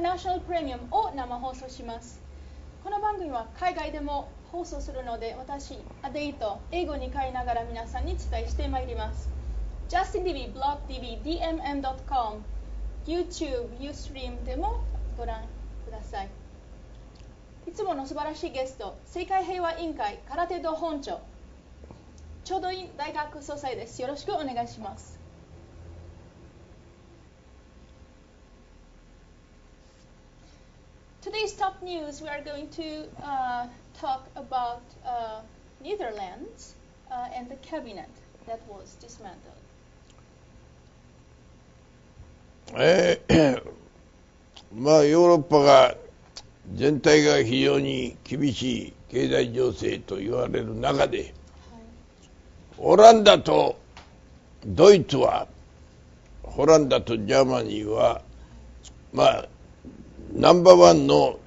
ーナショナルプレミアムを生放送します。この番組は海外でも放送するので、私、アデイと英語に変えながら皆さんに伝えしてまいります。Justin TV、Blog TV、DMM.com、YouTube、Ustream でもご覧ください。いつもの素晴らしいゲスト、世界平和委員会空手道本庁、ちょうどいい大学総裁です。よろしくお願いします。Today's top news, we are going to talk about Netherlands and the cabinet that was dismantled. まあヨーロッパが全体が非常に厳しい経済情勢と言われる中で、はい、オランダとドイツは、ホランダとジャーマニーは、まあナンバーワンの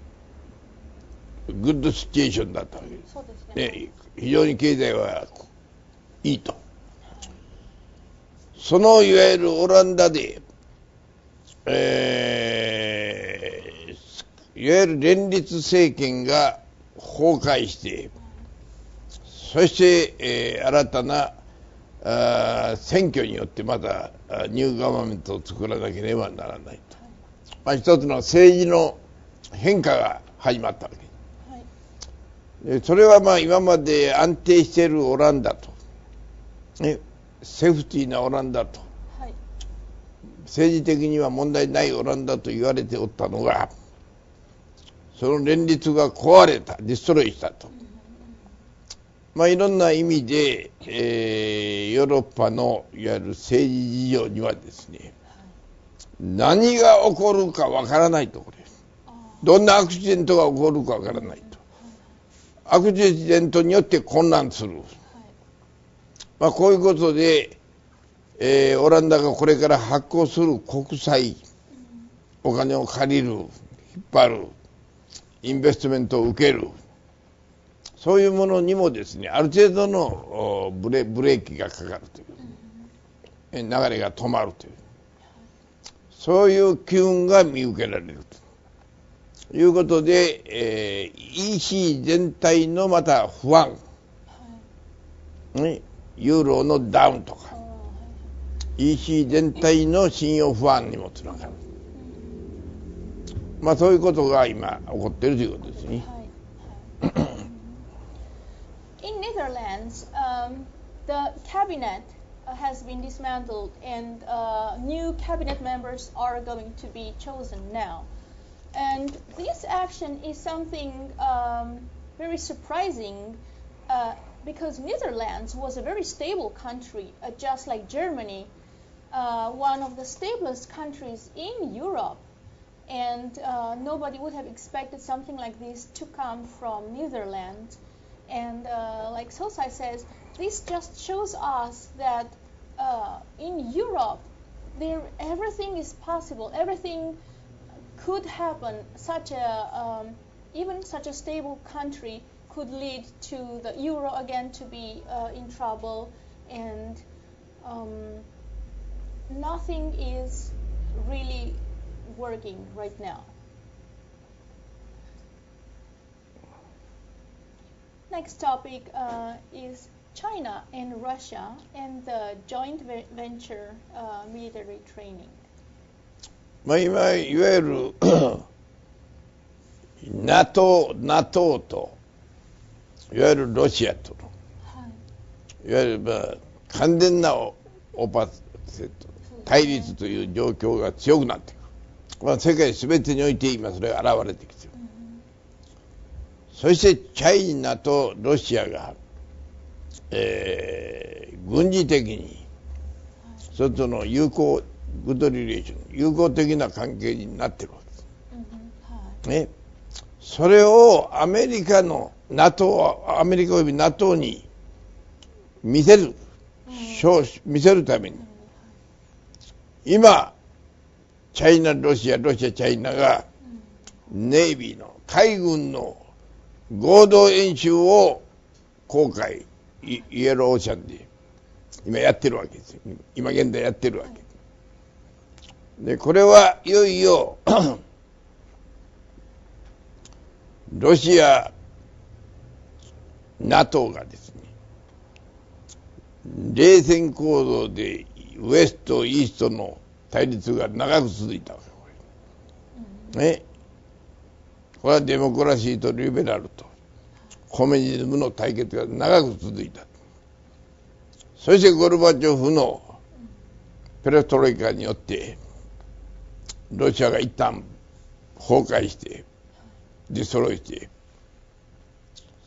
グッドシチュエーションだったわけです。そうですね。非常に経済はいいと。そのいわゆるオランダで、いわゆる連立政権が崩壊して、そして、新たな選挙によってまたニューガバメントを作らなければならないと。まあ、一つの政治の変化が始まったわけ、はい、でそれはまあ今まで安定しているオランダと、ね、セーフティーなオランダと、はい、政治的には問題ないオランダと言われておったのが、その連立が壊れた、ディストロイしたと、まあ、いろんな意味で、ヨーロッパのいわゆる政治事情にはですね、何が起こるかわからないところです。どんなアクシデントが起こるかわからないと。アクシデントによって混乱する。まあ、こういうことで、オランダがこれから発行する国債、お金を借りる、引っ張る、インベストメントを受ける、そういうものにもですね、ある程度のブレーキがかかるという、流れが止まるという。そういう機運が見受けられるということで、EC 全体のまた不安、ね、ユーロのダウンとか、EC 全体の信用不安にもつながる。まあそういうことが今起こっているということですね。In Netherlands, the cabinet has been dismantled and new cabinet members are going to be chosen now. And this action is something very surprising because Netherlands was a very stable country, just like Germany, one of the stablest countries in Europe. And nobody would have expected something like this to come from Netherlands. And like Sosai says, this just shows us that in Europe, everything is possible. Everything could happen. Even such a stable country could lead to the euro again to be in trouble, and nothing is really working right now. Next topic is China and Russia and the joint venture military training. まあ今いわゆるNATO といわゆるロシアとの、はい、いわゆるまあ完全なオーパセット、対立という状況が強くなっていく。まあ、世界すべてにおいて今それが現れてきている。そしてチャイナとロシアが、軍事的に一つの友好グッドリレーション、友好的な関係になっているわけです、ね、それをアメリカの NATO、アメリカおよび NATO に見せるために、今チャイナロシアチャイナがネイビーの海軍の合同演習を航海イエローオーシャンで今やってるわけですよ。今現在やってるわけで、これはいよいよロシア、NATO がですね、冷戦構造でウエスト、イーストの対立が長く続いたわけね。これはデモクラシーとリベラルとコミュニズムの対決が長く続いた。そしてゴルバチョフのペレストロイカによってロシアが一旦崩壊してディストロイして、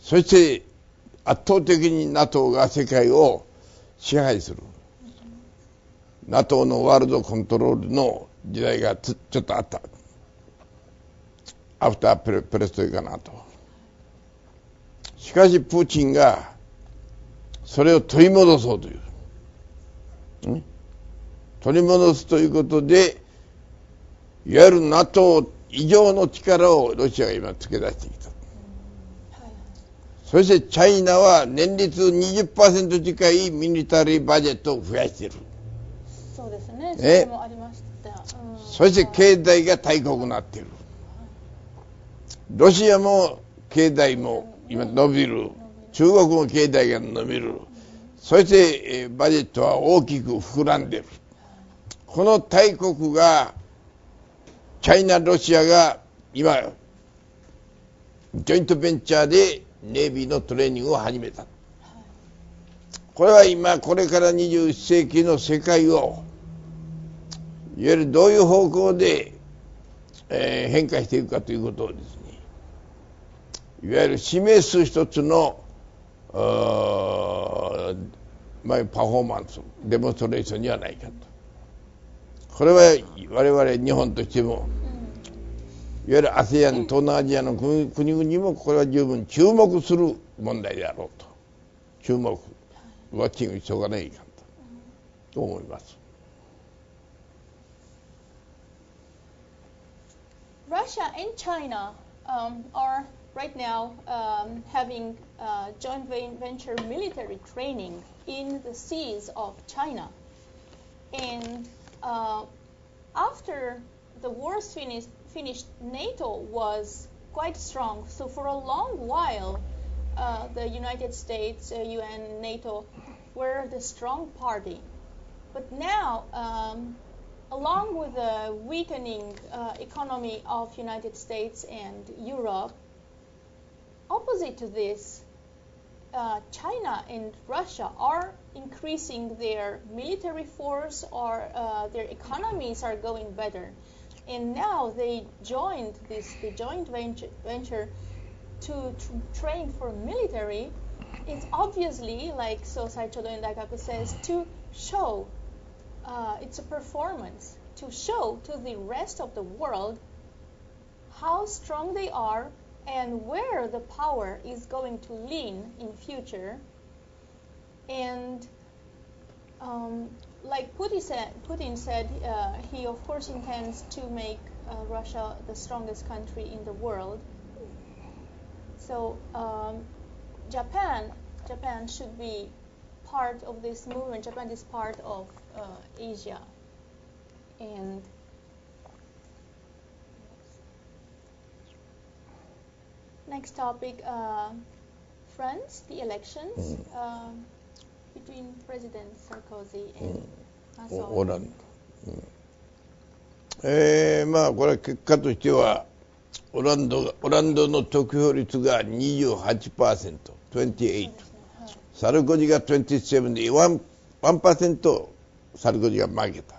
そして圧倒的に NATO が世界を支配する NATO のワールドコントロールの時代がちょっとあった。アフターペレストロイカなと。しかしプーチンがそれを取り戻そうという、取り戻すということで、いわゆる NATO 以上の力をロシアが今つけ出してきた。そしてチャイナは年率 20% 近いミリタリーバジェットを増やしている。そうですね。それもありました。そして経済が大国になっている。ロシアも経済も今伸びる。中国も経済が伸びる。そしてバジェットは大きく膨らんでいる。この大国がチャイナ、ロシアが今ジョイントベンチャーでネイビーのトレーニングを始めた。これは今これから21世紀の世界をいわゆるどういう方向で、変化していくかということをですね、いわゆる示す一つのパフォーマンス、デモンストレーションにはないかと。これは我々日本としても、いわゆる ASEAN 東南アジアの国々もこれは十分注目する問題であろうと。注目、ウォッチングしとかないかと思います。Russia and China are right now having joint venture military training in the seas of China. And after the war's finished, NATO was quite strong. So for a long while, the United States, UN, NATO were the strong party. But now, along with the weakening economy of United States and Europe, opposite to this, China and Russia are increasing their military force, or their economies are going better. And now they joined the joint venture to train for military. It's obviously, like Sosai Chodo Daikaku says, to show, it's a performance, to show to the rest of the world how strong they are and where the power is going to lean in future. And like Putin said, he of course intends to make Russia the strongest country in the world. So Japan should be part of this movement. Japan is part of Asia. And next topic, France, the elections between President Sarkozy and Macron. まあこれは結果としてはオランドの得票率が 28%、28%、サルコジが27で 1% サルコジが負けた。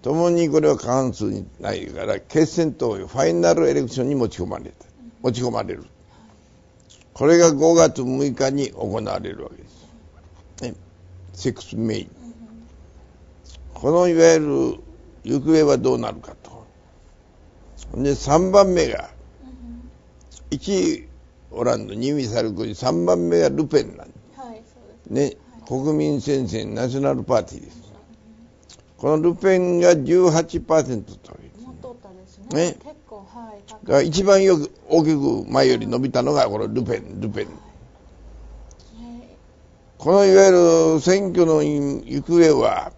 ともにこれは過半数にないから決選投票、ファイナルエレクションに持ち込まれる。これが5月6日に行われるわけです。6 May。このいわゆる行方はどうなるかと。で、3番目が、1位オランド、2位サルコジ、3番目がルペンなんです。はい、そうですね。国民戦線ナショナルパーティーです。このルペンが 18% という。もっとったですね。結構、はい。だから一番大きく前より伸びたのがこのルペン。このいわゆる選挙の行方は、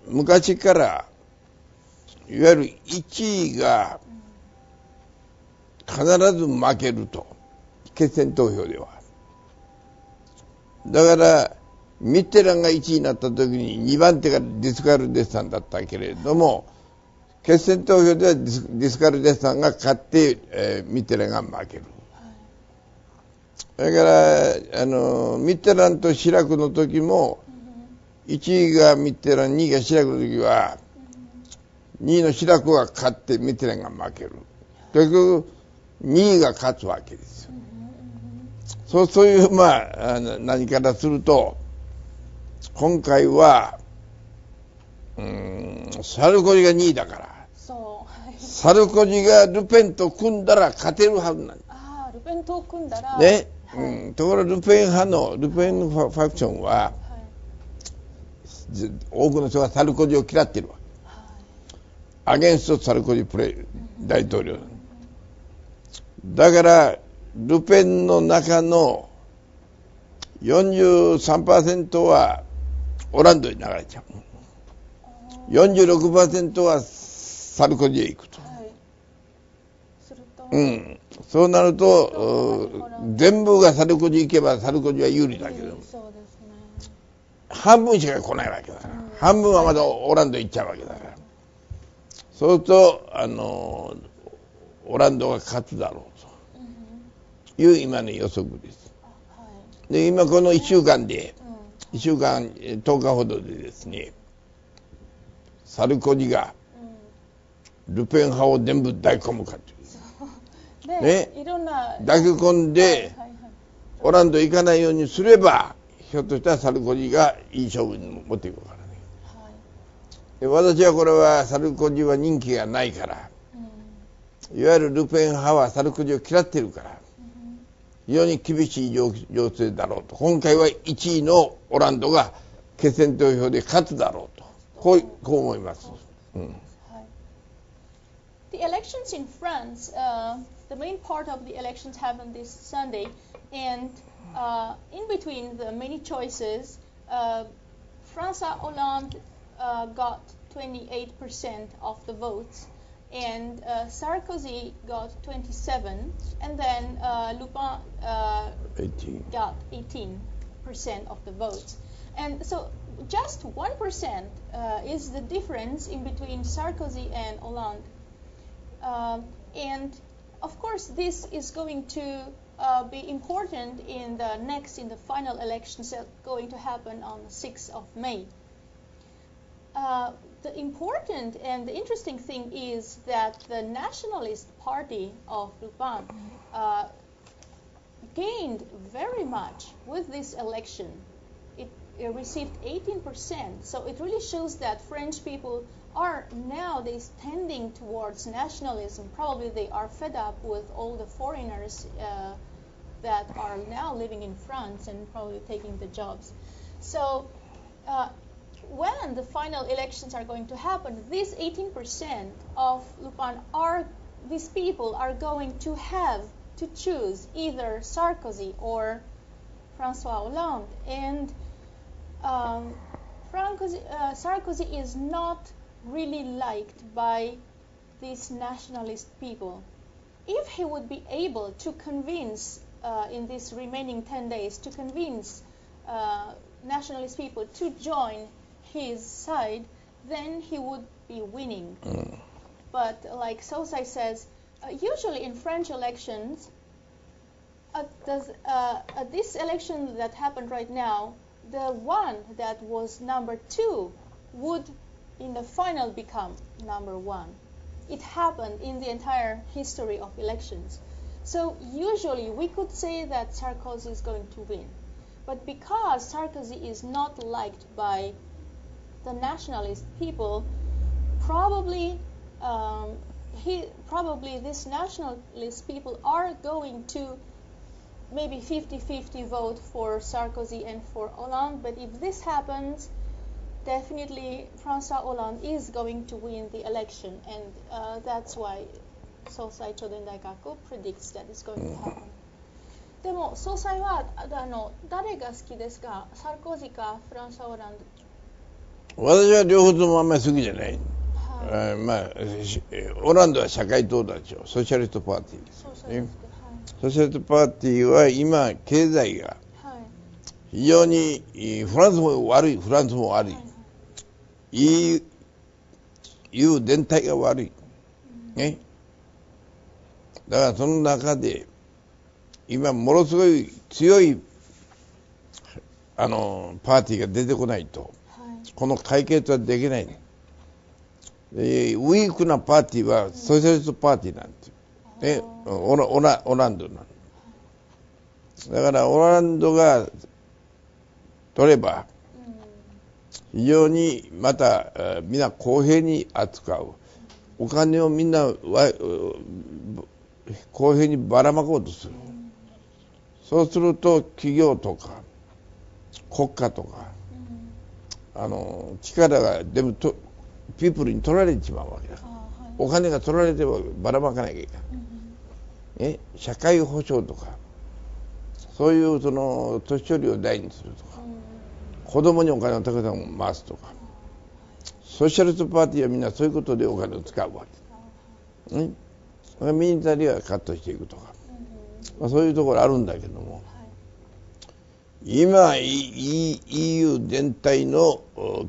昔からいわゆる1位が必必ず負けると、決選投票では。だからミッテランが1位になった時に2番手がディスカルデスタンだったけれども、決選投票ではディスカルデスタンが勝って、ミッテランが負ける。だからミッテランとシラクの時も、1位がミッテラン、2位がシラクの時は、2位のシラクが勝ってミッテランが負ける。結局2位が勝つわけですよ。そういう何からすると、今回はサルコジが2位だから、サルコジがルペンと組んだら勝てるはずなんです。ルペンと組んだらね、ところがルペンファクションは、多くの人がサルコジを嫌っているわけ。アゲンストサルコジ大統領だから、ルペンの中の 43% はオランドに流れちゃう。46% はサルコジへ行くと。そうなると全部がサルコジ行けばサルコジは有利だけど、半分しか来ないわけだから、半分はまだオランド行っちゃうわけだから、そうするとオランドが勝つだろうという今の予測です。で今この1週間10日ほどでですね、サルコジがルペン派を全部抱き込むかというね、抱き込んでオランド行かないようにすれば、ひょっとしたらサルコジがいい勝負に持っていくからね。で私はこれはサルコジは人気がないから、いわゆるルペン派はサルコジを嫌っているから、非常に厳しい情勢だろうと。今回は1位のオランドが決選投票で勝つだろうと、こう思います。The elections in France, the main part of the elections happened this Sunday, and in between the many choices, François Hollande got 28% of the votes, and Sarkozy got 27%, and then Lupin got 18% of the votes. And so just 1% is the difference in between Sarkozy and Hollande. And of course, this is going to be important in the final elections that are going to happen on the 6th of May. The important and the interesting thing is that the nationalist party of Lupin gained very much with this election. It received 18%, so it really shows that French people are nowadays tending towards nationalism. Probably they are fed up with all the foreigners that are now living in France and probably taking the jobs. So when the final elections are going to happen, this 18% of Lupin these people are going to have to choose either Sarkozy or François Hollande. And Sarkozy is not really liked by these nationalist people. If he would be able to convince in these remaining 10 days to convince nationalist people to join his side, then he would be winning. But like Sosai says, usually in French elections, at this election that happened right now, the one that was number 2 would in the final become number 1. It happened in the entire history of elections. So usually we could say that Sarkozy is going to win. But because Sarkozy is not liked by the nationalist people, probably these nationalist people are going to maybe 50-50 vote for Sarkozy and for Hollande. But if this happens, definitely François Hollande is going to win the election, and that's why Sosai Choden Daikaku predicts that it's going to happen. でも総裁は誰が好きですか？サルコジかフランソワ・オランド？私は両方ともあんまり好きじゃない。オランダは社会党だでしょ、ソシャリストパーティーですね。ソシャリストパーティーは今経済が非常にフランスも悪い、EU 全体が悪い、ね、だからその中で今ものすごい強いパーティーが出てこないと、この解決はできない。ウィークなパーティーはソシャリストパーティーなんですよ、オランドなの。だからオランドが取れば非常にまたみんな公平に扱う、お金をみんな公平にばらまこうとする。そうすると企業とか国家とか力が全部ピープルに取られてしまうわけだから、お金が取られてもばらまかなきゃいけない、社会保障とかそういうその年寄りを大にするとか、子供にお金をたくさん回すとか、ソーシャリストパーティーはみんなそういうことでお金を使うわけ、ミニタリーはカットしていくとか、そういうところあるんだけども、今 EU 全体の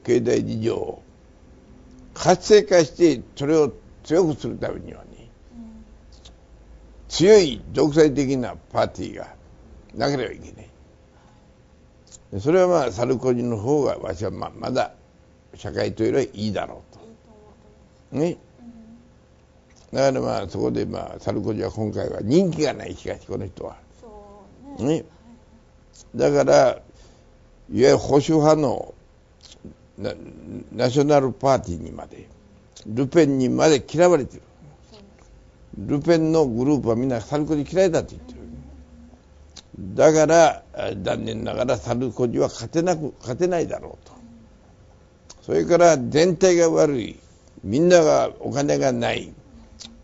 経済事情を活性化してそれを強くするためにはね、強い独裁的なパーティーがなければいけない。それはサルコジの方が私はまだ社会というよりはいいだろうと、ね、だからそこでサルコジは今回は人気がない。しかしこの人はね、だからいわゆる保守派のナショナルパーティーにまで、ルペンにまで嫌われてる。ルペンのグループはみんなサルコジ嫌いだと言ってる。だから残念ながらサルコジは勝てないだろうと。それから全体が悪い、みんながお金がない、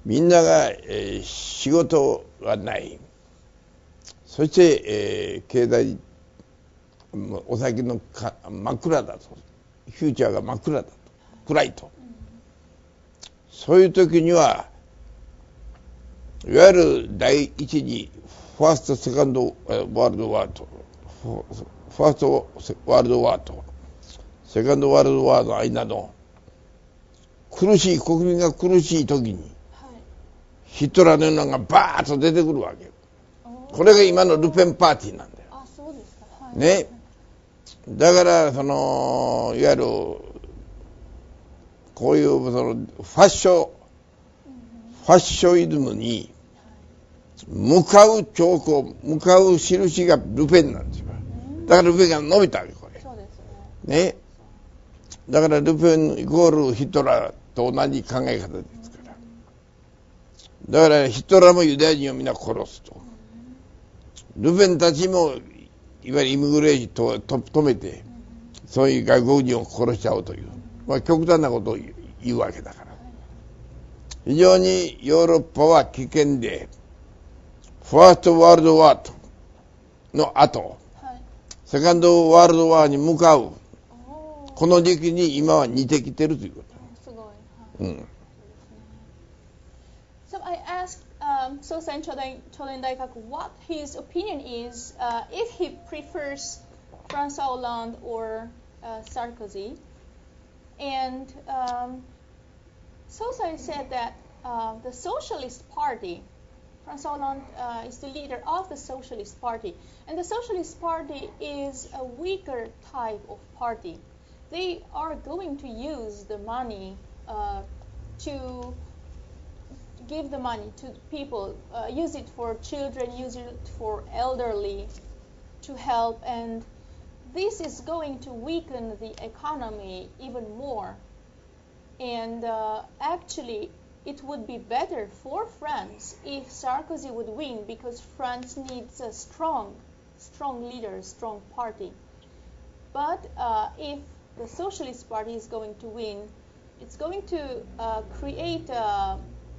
みんなが仕事がない、そして、経済お先の真っ暗だと、フューチャーが真っ暗だと、暗いと、そういう時にはいわゆる第一次ファーストセカンドワールドワーとファーストワールドワーとセカンドワールドワーの間の国民が苦しい時に、ヒトラーのようなのがバーッと出てくるわけ。これが今のルペンパーティーなんだよ。そうですか。ね。だからいわゆるこういうファッショイズムに向かう兆候、向かう印がルペンなんですよ。だからルペンが伸びたわけ、これ。そうですね。だからルペンイコールヒトラーと同じ考え方ですから。だからヒトラーもユダヤ人をみんな殺すと。ルペンたちもいわゆるイミグレーションを止めて、そういう外国人を殺しちゃおうという、極端なことを言うわけだから。非常にヨーロッパは危険で、ファーストワールドワーの後、セカンドワールドワーに向かう、この時期に今は似てきてるということ。すごい。So I asked Sosan Cholendaikak what his opinion is if he prefers François Hollande or Sarkozy, and Sosan said that the Socialist Party, François Hollande is the leader of the Socialist Party, and the Socialist Party is a weaker type of party. They are going to use the money to give the money to people, use it for children, use it for elderly to help, and this is going to weaken the economy even more. And actually, it would be better for France if Sarkozy would win, because France needs a strong leader, strong party. But if the Socialist Party is going to win, it's going to create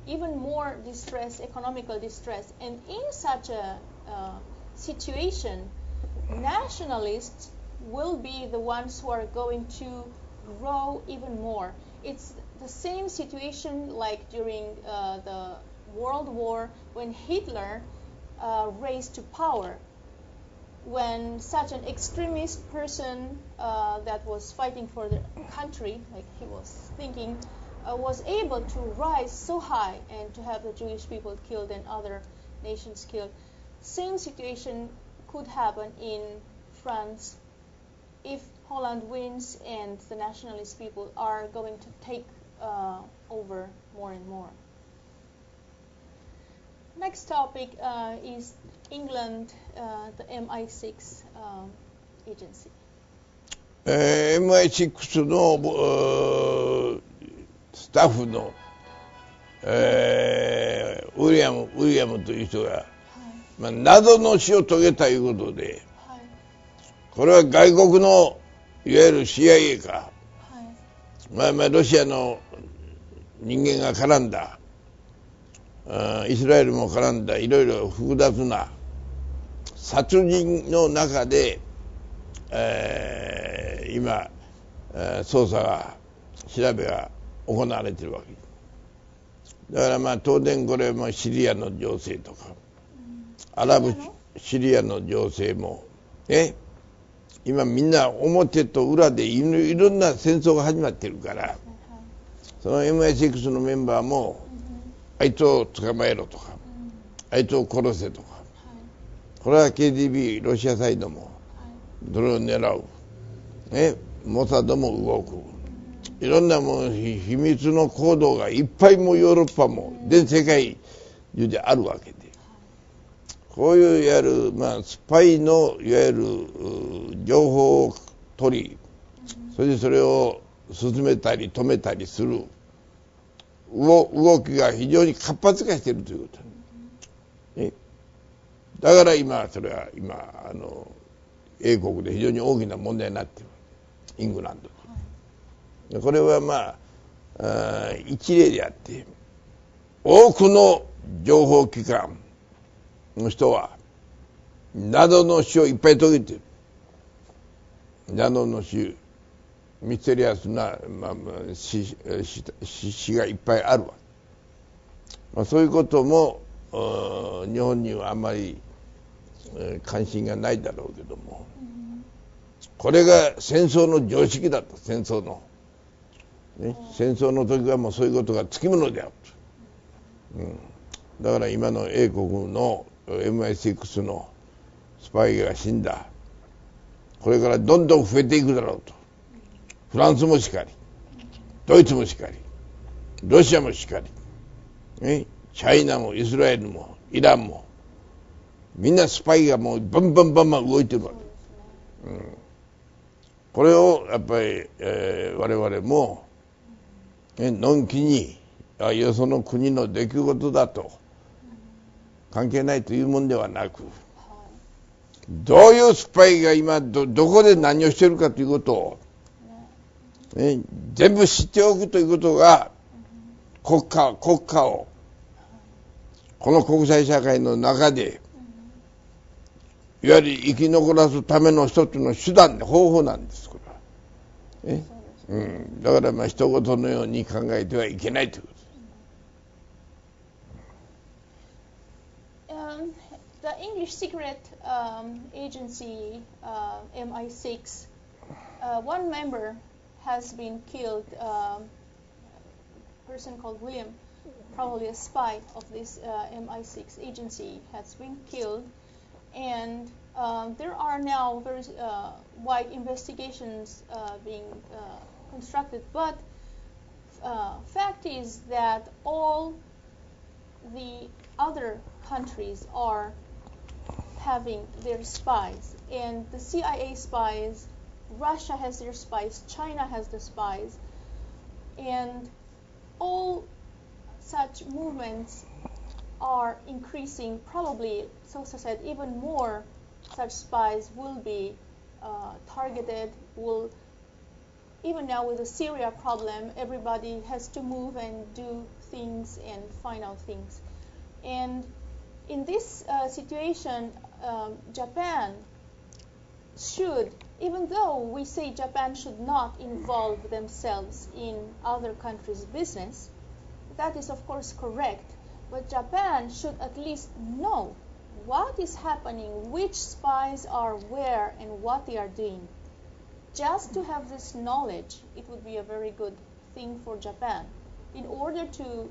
even more distress, economical distress. And in such a situation, nationalists will be the ones who are going to grow even more. It's the same situation like during the World War when Hitler raised to power, when such an extremist person that was fighting for the country, like he was thinking, was able to rise so high and to have the Jewish people killed and other nations killed. Same situation could happen in France if Holland wins and the nationalist people are going to take over more and more. Next topic is England, the MI6 agency. MI6 のスタッフの、ウィリアムという人が、謎の死を遂げたということで、これは外国のいわゆる CIA か、ロシアの人間が絡んだ、イスラエルも絡んだいろいろ複雑な殺人の中で、今捜査が調べが行われているわけだから当然これもシリアの情勢とか、アラブシリアの情勢も今みんな表と裏でいろんな戦争が始まってるから、その MI6 のメンバーもあいつを捕まえろとか、あいつを殺せとか、これは KGB ロシアサイドもそれを狙う、モサドも動く、いろんなもう秘密の行動がいっぱいもヨーロッパも全世界中であるわけで、こういういわゆるスパイのいわゆる情報を取り、それでそれを進めたり止めたりする動きが非常に活発化しているということ、だから今それは英国で非常に大きな問題になっている、イングランドで、これは一例であって、多くの情報機関の人は謎の死をいっぱい遂げている。謎の死、ミステリアスな、死がいっぱいあるわけ、そういうことも日本にはあんまり関心がないだろうけども、これが戦争の常識だと、戦争の時はもうそういうことがつきものであると、だから今の英国の MI6 のスパイが死んだ、これからどんどん増えていくだろうと。フランスもしかり、ドイツもしかり、ロシアもしかり、チャイナもイスラエルもイランも、みんなスパイがもうバンバン動いてるわけ、これをやっぱり、我々も、のんきによその国の出来事だと関係ないというもんではなく、どういうスパイが今 どこで何をしているかということを、全部知っておくということが、国家をこの国際社会の中でいわゆる生き残らすための一つの手段で方法なんです、これは。だから人事のように考えてはいけないということです。The English secret agency MI6, one member has been killed. A person called William, probably a spy of this MI6 agency, has been killed, and there are now very wide investigations being constructed. But fact is that all the other countries are having their spies, and the CIA spies, Russia has their spies, China has the spies, and all such movements are increasing. Probably, Sosa said, even more such spies will be targeted. Even now with the Syria problem, everybody has to move and do things and find out things. And in this situation, Japan should, even though we say Japan should not involve themselves in other countries' business, that is of course correct, but Japan should at least know what is happening, which spies are where, and what they are doing. Just to have this knowledge, it would be a very good thing for Japan in order to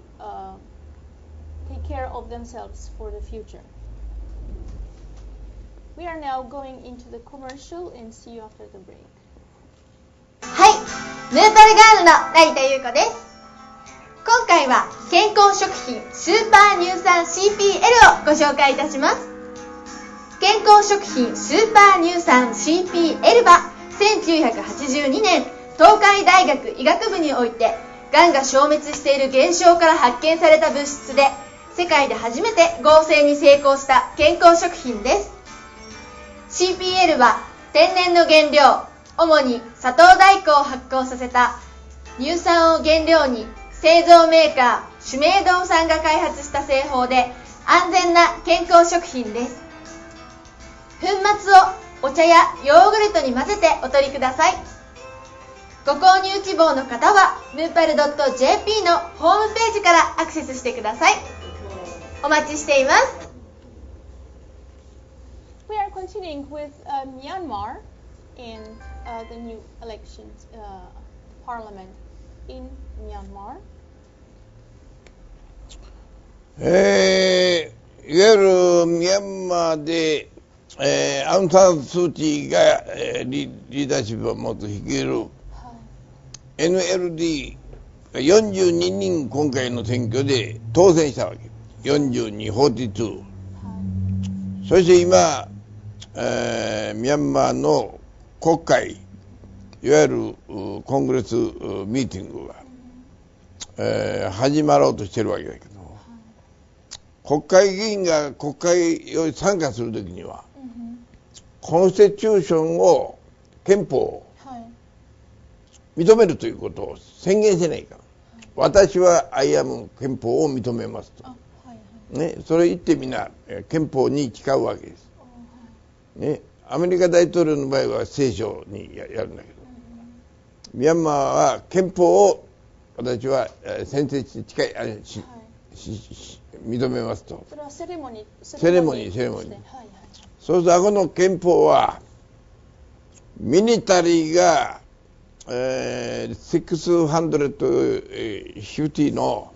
take care of themselves for the future. We are now going into the commercial and see you after the break. はい、ヌートルガールの成田優子です。今回は健康食品スーパー乳酸 CPL をご紹介いたします。健康食品スーパー乳酸 CPL は1982年東海大学医学部においてがんが消滅している現象から発見された物質で、世界で初めて合成に成功した健康食品です。 CPL は天然の原料、主に砂糖大根を発酵させた乳酸を原料に、製造メーカーシュメイドウさんが開発した製法で安全な健康食品です。粉末をお茶やヨーグルトに混ぜてお取りください。ご購入希望の方はヌーパル .jp のホームページからアクセスしてください。お待ちしています。 We are continuing with Myanmar and the new elections parliament in Myanmar. いわゆるミャンマーで、アウン・サン・スー・チーが、リーダーシップを持つ率いる NLD が42人今回の選挙で当選したわけ。42、42。そして今、ミャンマーの国会、いわゆるコングレスミーティングが、始まろうとしてるわけだけど、国会議員が国会を参加するときには、コンスティチューションを、憲法を認めるということを宣言せないから、私はアイアム憲法を認めますと、ね、それ言ってみんな憲法に誓うわけです、ね、アメリカ大統領の場合は聖書に やるんだけど、ミャンマーは憲法を私は宣誓して誓い認めますと。それはセレモニー。そうするとこの憲法はミリタリーが、650の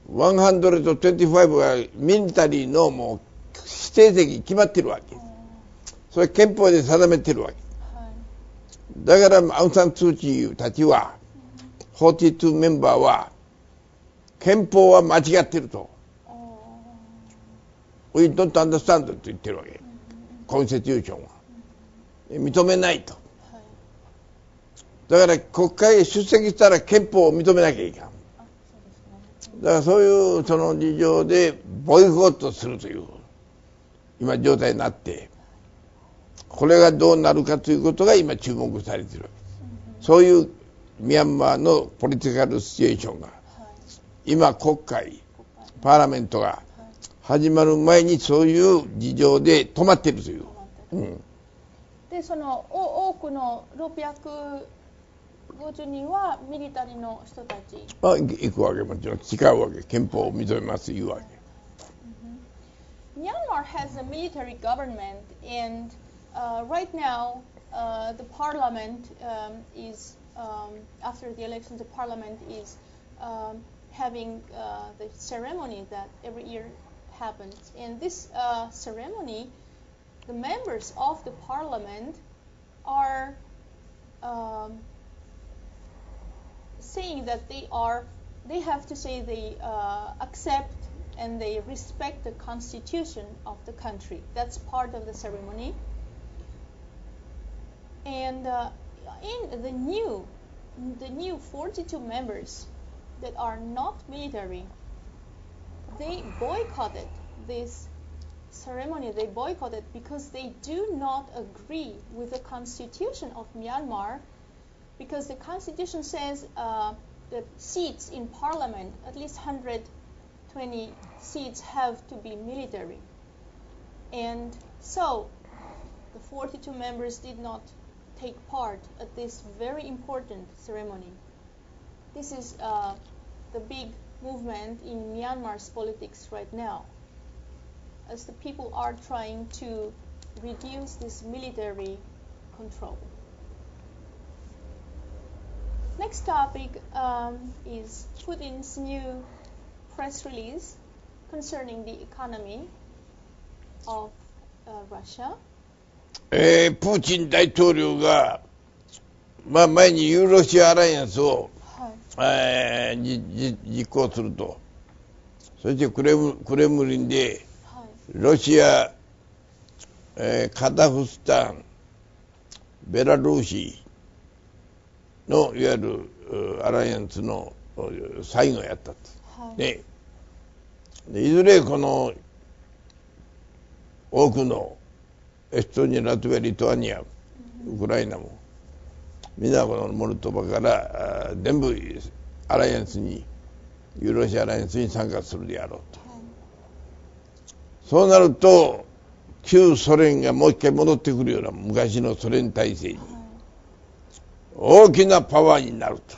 125はミリタリーのもう指定席決まってるわけです。それ憲法で定めてるわけ。だからアウン・サン・スー・チーたちは42メンバーは憲法は間違ってると。We don't understand と言ってるわけ。コンスティテューションは。認めないと。だから国会へ出席したら憲法を認めなきゃいけない。だからそういうその事情でボイコットするという今状態になって、これがどうなるかということが今注目されているわけです。そういうミャンマーのポリティカルシチュエーションが今国会パーラメントが始まる前にそういう事情で止まっているという、でその多くの650人はミリタリーの人たち行くわけ、もちろん違うわけ、憲法を認めます言うわけ。Myanmar has a military government and right now the parliament is after the elections the parliament is having the ceremony that every year happens. In this ceremony, the members of the parliament are saying that they have to say they accept and they respect the constitution of the country. That's part of the ceremony. And in the new 42 members that are not military, they boycotted this ceremony. They boycotted because they do not agree with the constitution of Myanmar, because the constitution says that seats in parliament, at least 120 seats, have to be military. And so the 42 members did not take part at this very important ceremony. This is the big movement in Myanmar's politics right now, as the people are trying to reduce this military control. Next topic is Putin's new press release concerning the economy of Russia. プーチン大統領が、前にユーロシアアライアンスを、実行すると、そしてクレムリンで、ロシア、カザフスタン、ベラルーシのいわゆるアライアンスの最後をやったと、ね、でいずれこの多くのエストニア、ラトビア、リトアニア、ウクライナもみんなこのモルドバから全部アライアンスにユーロシアアライアンスに参加するであろうと、そうなると旧ソ連がもう一回戻ってくるような昔のソ連体制に大きなパワーになると。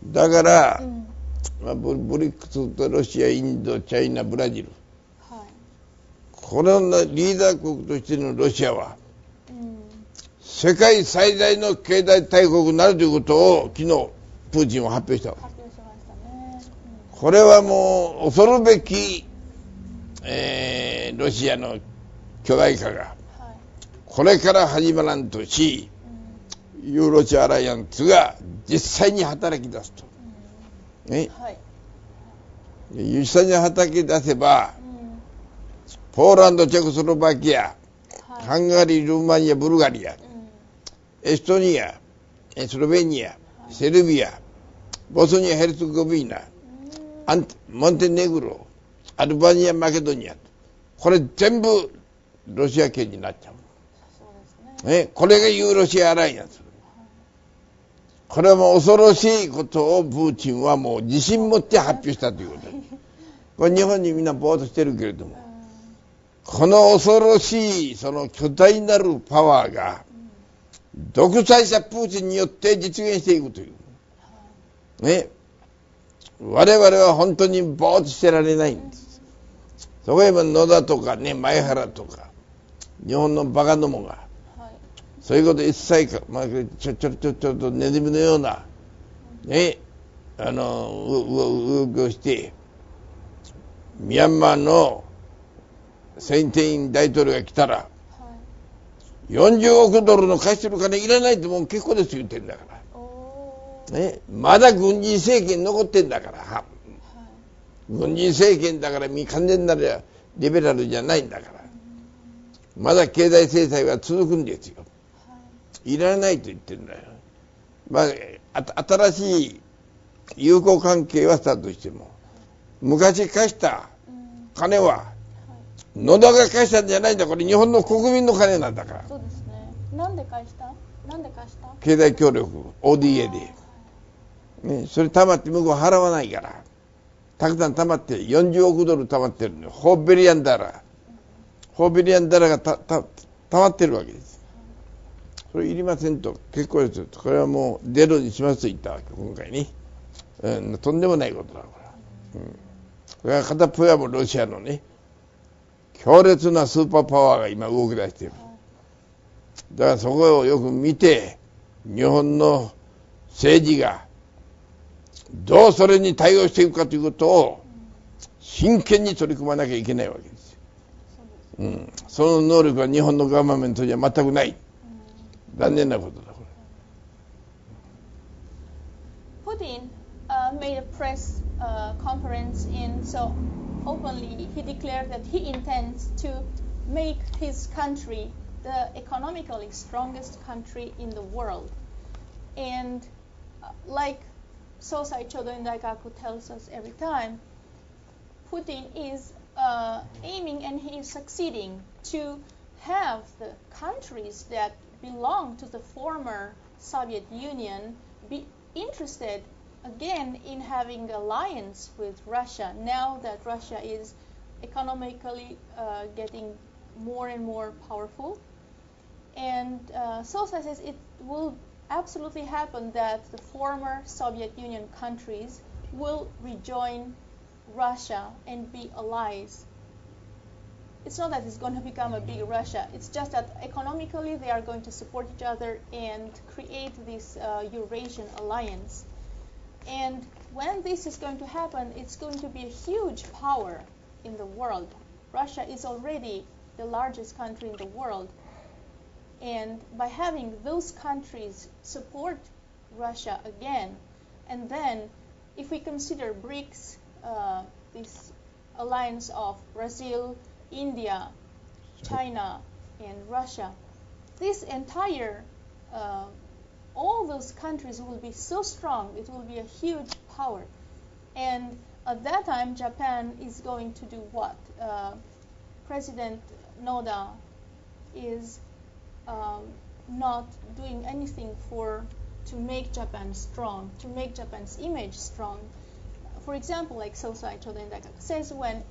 だから、ブリックスとロシア、インド、チャイナ、ブラジル、このリーダー国としてのロシアは、世界最大の経済大国になるということを昨日プーチンは発表したわけです。これはもう恐るべき、ロシアの巨大化がこれから始まらんとし、ユーロシアアライアンスが実際に働き出すと、実際に働き出せば、ポーランド、チェコスロバキア、ハンガリー、ルーマニア、ブルガリア、エストニア、スロベニア、セルビア、ボスニア・ヘルツェゴビーナ、モンテネグロ、アルバニア、マケドニア、これ全部ロシア圏になっちゃう。これがユーロシアアライアンス。これはもう恐ろしいことをプーチンはもう自信持って発表したということです。これ日本にみんなぼーっとしてるけれども、この恐ろしいその巨大なるパワーが独裁者プーチンによって実現していくという。我々は本当にぼーっとしてられないんです。そこへ野田とかね、前原とか、日本のバカどもが、そういうこと一切か、ちょっとネズミのような、動きをして、ミャンマーのセインテイン大統領が来たら、40億ドルの貸してる金いらないってもう結構です言ってんだから。まだ軍人政権残ってんだから。軍人政権だから完全なリベラルじゃないんだから。まだ経済制裁は続くんですよ。いらないと言ってるんだよ。新しい友好関係はスタートしても、昔貸した金は野田が貸したんじゃないんだ。これ日本の国民の金なんだから。そうですね。なんで貸した？経済協力 ODA で、それ貯まって向こう払わないから、たくさん貯まって40億ドル貯まってるのよ。4ビリオンダラーが貯まってるわけです。それいりませんと、結構ですと、これはもうゼロにしますと言ったわけ、今回に。とんでもないことだ、これは片っぽはもうロシアのね、強烈なスーパーパワーが今動き出している。だからそこをよく見て、日本の政治がどうそれに対応していくかということを真剣に取り組まなきゃいけないわけですよ。その能力は日本のガバメントには全くない。残念なことだ、これ。Putin made a press conference and so openly he declared that he intends to make his country the economically strongest country in the world. And like Sosai Chodo Daikaku tells us every time, Putin is aiming and he is succeeding to have the countries that belong to the former Soviet Union be interested again in having alliance with Russia now that Russia is economically getting more and more powerful. And Sosa says it will absolutely happen that the former Soviet Union countries will rejoin Russia and be allies. It's not that it's going to become a big Russia. It's just that economically they are going to support each other and create this Eurasian alliance. And when this is going to happen, it's going to be a huge power in the world. Russia is already the largest country in the world. And by having those countries support Russia again, and then if we consider BRICS, this alliance of Brazil, India, China, and Russia, this entire, all those countries will be so strong, it will be a huge power. And at that time, Japan is going to do what? President Noda is not doing anything to make Japan strong, to make Japan's image strong. For example, like Sosai Chodendaka says, when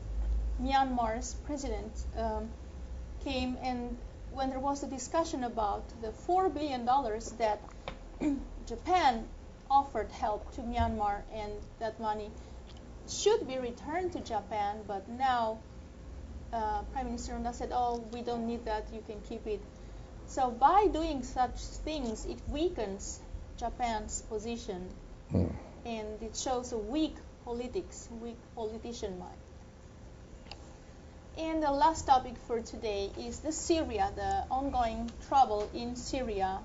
Myanmar's president came, and when there was a discussion about the $4 billion that Japan offered help to Myanmar, and that money should be returned to Japan, but now Prime Minister Noda said, oh, we don't need that, you can keep it. So by doing such things, it weakens Japan's position, and it shows a weak politician mind. And the last topic for today is the Syria, the ongoing trouble in Syria.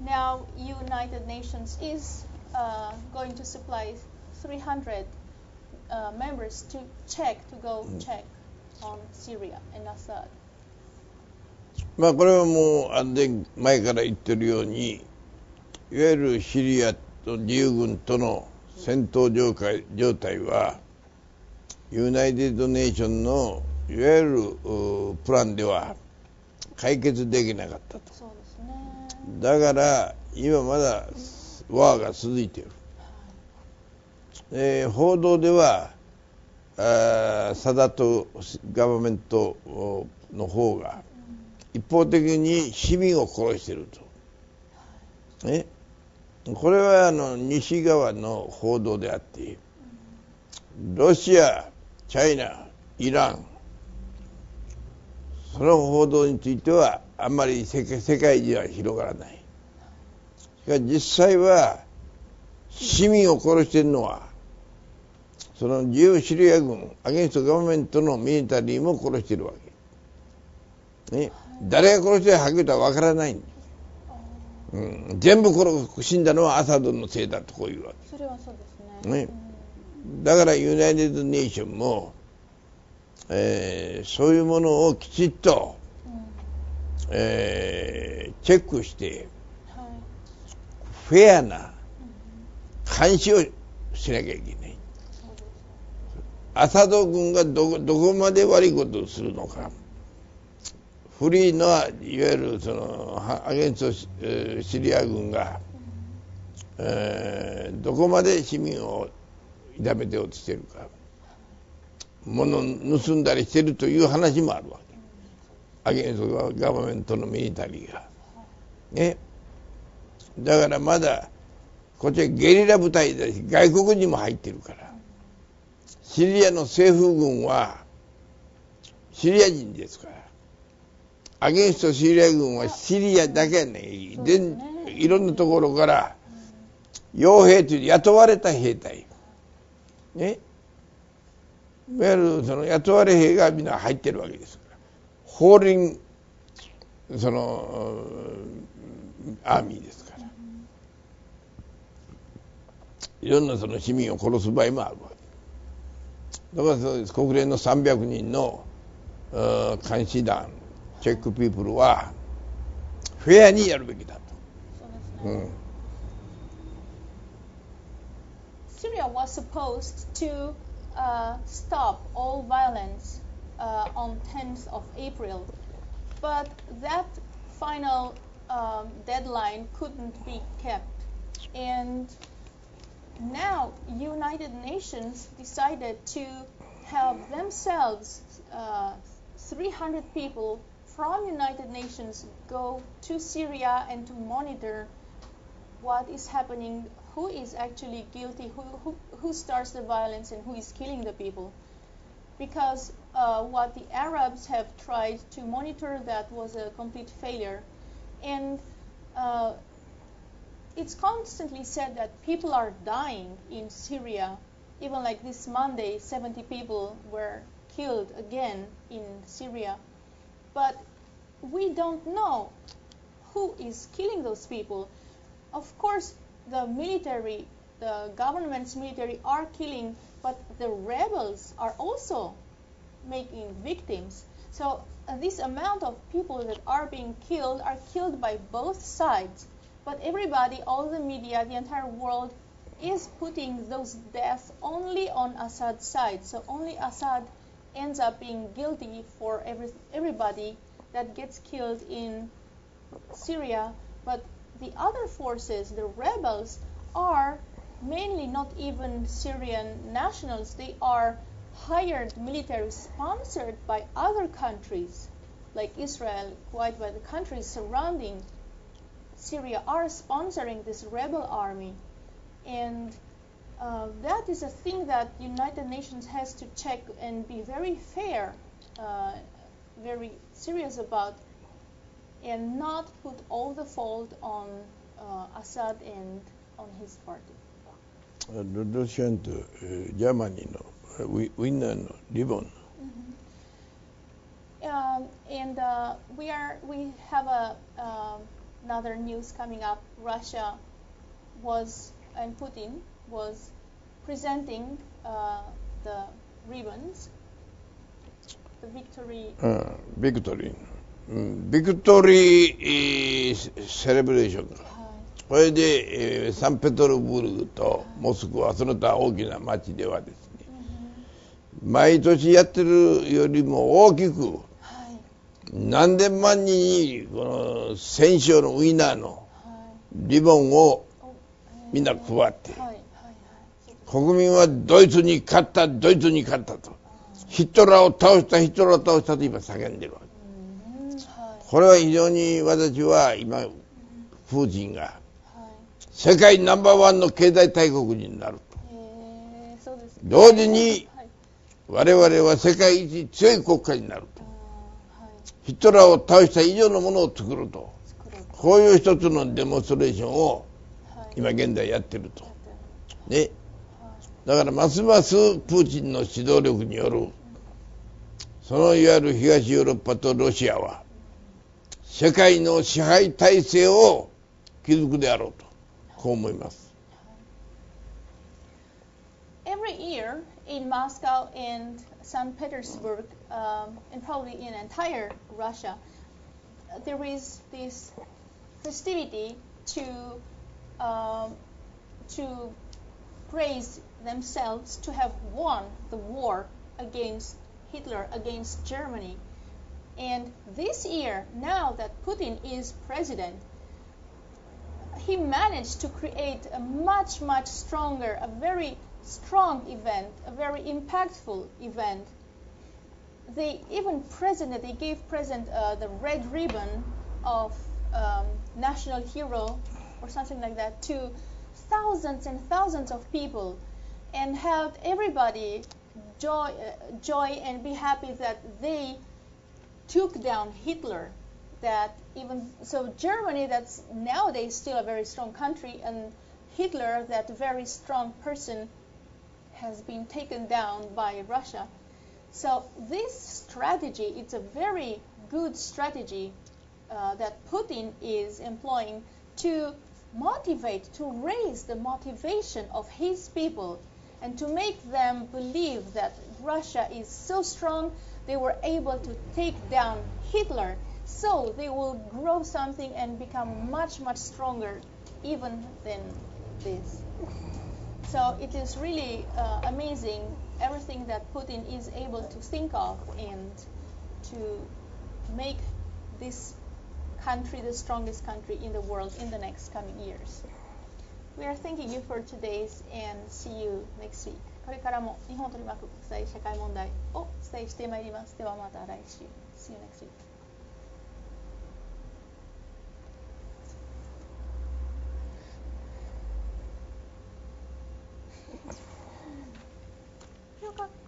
Now, United Nations is going to supply 300 members to go check on Syria and Assad. まあこれはもう前から言ってるように、いわゆるシリアと自由軍との戦闘状態はユナイテッドネーションのいわゆるプランでは解決できなかったと。そうですね。だから今まだワーが続いている。報道ではサダトガバメントの方が一方的に市民を殺していると。ね、これは西側の報道であって、ロシア、チャイナ、イラン、その報道についてはあんまり世界には広がらない。しかし実際は市民を殺しているのはその自由シリア軍、アゲンストガバメントのミリタリーも殺しているわけ。ね、誰が殺してはっきりとは分からないんです。全部死んだのはアサドのせいだとこういうわけ。それはそうですね。だからユナイテッドネーションも、そういうものをきちっと、チェックして、フェアな監視をしなきゃいけない。アサド軍がどこまで悪いことをするのか。フリーのはいわゆるそのアゲンストシリア軍が、どこまで市民を痛めて落としているか、物を盗んだりしているという話もあるわけ。アゲンストガバメントのミリタリーが、ね、だからまだこっちはゲリラ部隊だし外国人も入ってるから、シリアの政府軍はシリア人ですから、アゲンストシリア軍はシリアだけね、いろんなところから傭兵という雇われた兵隊、ね、いわゆるその雇われ兵がみんな入ってるわけですから、法輪そのアーミーですから、いろんなその市民を殺す場合もあるわけだから、そうです。国連の300人の監視団チェックピープルはフェアにやるべきだと。そうですね。Syria was supposed to stop all violence on 10th of April, but that final deadline couldn't be kept, and now United Nations decided to have themselves 300 people from United Nations go to Syria and to monitor what is happening, who is actually guilty, who starts the violence, and who is killing the people. Because what the Arabs have tried to monitor, that was a complete failure. And it's constantly said that people are dying in Syria. Even like this Monday, 70 people were killed again in Syria. But we don't know who is killing those people. Of course, the military, the government's military are killing, but the rebels are also making victims. So this amount of people that are being killed are killed by both sides. But everybody, all the media, the entire world is putting those deaths only on Assad's side. So only Assad ends up being guilty for everybody that gets killed in Syria. But the other forces, the rebels, are mainly not even Syrian nationals. They are hired military sponsored by other countries, like Israel, quite by the countries surrounding Syria are sponsoring this rebel army. And that is a thing that United Nations has to check and be very fair, very serious about, and not put all the fault on Assad and on his party. ロシアとジャーマニーのウィンナーのリボン。And we have another news coming up. Russia and Putin was presenting the ribbons, the victory. ビクトリー。ビクトリーセレブレーションが。これで、サンペテルブルクとモスクワ、その他大きな町ではですね、毎年やってるよりも大きく、何千万人にこの戦勝のウィナーのリボンをみんな配って、国民はドイツに勝った、ドイツに勝ったと、ヒトラーを倒した、ヒトラーを倒したと今叫んでるわけ。これは非常に私は今、プーチンが世界ナンバーワンの経済大国になると。同時に我々は世界一強い国家になると。ヒトラーを倒した以上のものを作ると。こういう一つのデモンストレーションを今現在やってると。ね。だからますますプーチンの指導力によるそのいわゆる東ヨーロッパとロシアは世界の支配体制を築くであろうと。こう思います。Every year in Moscow and St. Petersburg, and probably in entire Russia, there is this festivity to praise themselves to have won the war against Hitler, against Germany. And this year, now that Putin is president, he managed to create a much, much stronger, a very strong event, a very impactful event. They gave present the red ribbon of national hero or something like that to thousands and thousands of people, and have everybody joy and be happy that they took down Hitler. That even so, Germany, that's nowadays still a very strong country, and Hitler, that very strong person, has been taken down by Russia. So this strategy, it's a very good strategy that Putin is employing to motivate, to raise the motivation of his people, and to make them believe that Russia is so strong, they were able to take down Hitler. So they will grow something and become much, much stronger even than this. So it is really amazing everything that Putin is able to think of and to make this country the strongest country in the world in the next coming years. We are thanking you for today's and see you next week. これからも日本を取り巻く国際社会問題をお伝えしてまいります。ではまた来週。See you next week. よかった。